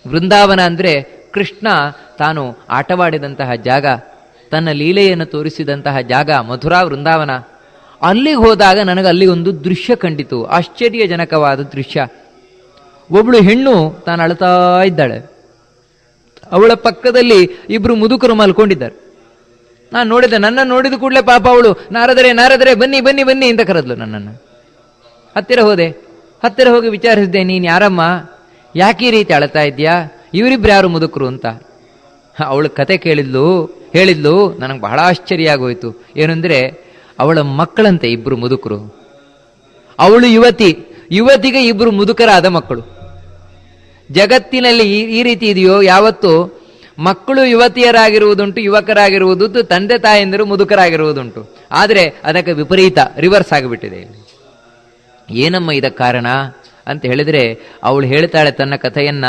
ವೃಂದಾವನ ಅಂದರೆ ಕೃಷ್ಣ ತಾನು ಆಟವಾಡಿದಂತಹ ಜಾಗ, ತನ್ನ ಲೀಲೆಯನ್ನು ತೋರಿಸಿದಂತಹ ಜಾಗ ಮಥುರಾ ವೃಂದಾವನ. ಅಲ್ಲಿಗೆ ಹೋದಾಗ ನನಗೆ ಅಲ್ಲಿ ಒಂದು ದೃಶ್ಯ ಕಂಡಿತು, ಆಶ್ಚರ್ಯಜನಕವಾದ ದೃಶ್ಯ. ಒಬ್ಬಳು ಹೆಣ್ಣು ತಾನು ಅಳ್ತಾ ಇದ್ದಾಳೆ. ಅವಳ ಪಕ್ಕದಲ್ಲಿ ಇಬ್ರು ಮುದುಕರು ಮಲ್ಕೊಂಡಿದ್ದಾರೆ. ನಾನು ನೋಡಿದೆ, ನನ್ನ ನೋಡಿದ ಕೂಡಲೇ ಪಾಪ ಅವಳು ನಾರದರೆ ಬನ್ನಿ ಬನ್ನಿ ಬನ್ನಿ ಅಂತ ಕರೆದ್ಲು ನನ್ನನ್ನು. ಹತ್ತಿರ ಹೋದೆ, ಹತ್ತಿರ ಹೋಗಿ ವಿಚಾರಿಸಿದ್ದೆ, ನೀನು ಯಾರಮ್ಮ, ಯಾಕೆ ಈ ರೀತಿ ಅಳ್ತಾ ಇದ್ಯಾ, ಇವರಿಬ್ರು ಯಾರು ಮುದುಕರು ಅಂತ. ಅವಳ ಕತೆ ಹೇಳಿದ್ಲು. ನನಗೆ ಬಹಳ ಆಶ್ಚರ್ಯ ಆಗೋಯ್ತು. ಏನಂದ್ರೆ ಅವಳ ಮಕ್ಕಳಂತೆ ಇಬ್ರು ಮುದುಕರು. ಅವಳು ಯುವತಿಗೆ ಇಬ್ರು ಮುದುಕರಾದ ಮಕ್ಕಳು. ಜಗತ್ತಿನಲ್ಲಿ ಈ ರೀತಿ ಇದೆಯೋ? ಯಾವತ್ತು ಮಕ್ಕಳು ಯುವತಿಯರಾಗಿರುವುದುಂಟು, ಯುವಕರಾಗಿರುವುದು, ತಂದೆ ತಾಯಂದಿರು ಮುದುಕರಾಗಿರುವುದುಂಟು. ಆದರೆ ಅದಕ್ಕೆ ವಿಪರೀತ, ರಿವರ್ಸ್ ಆಗಿಬಿಟ್ಟಿದೆ. ಏನಮ್ಮ ಇದಕ್ಕೆ ಕಾರಣ ಅಂತ ಹೇಳಿದ್ರೆ ಅವಳು ಹೇಳ್ತಾಳೆ ತನ್ನ ಕಥೆಯನ್ನ.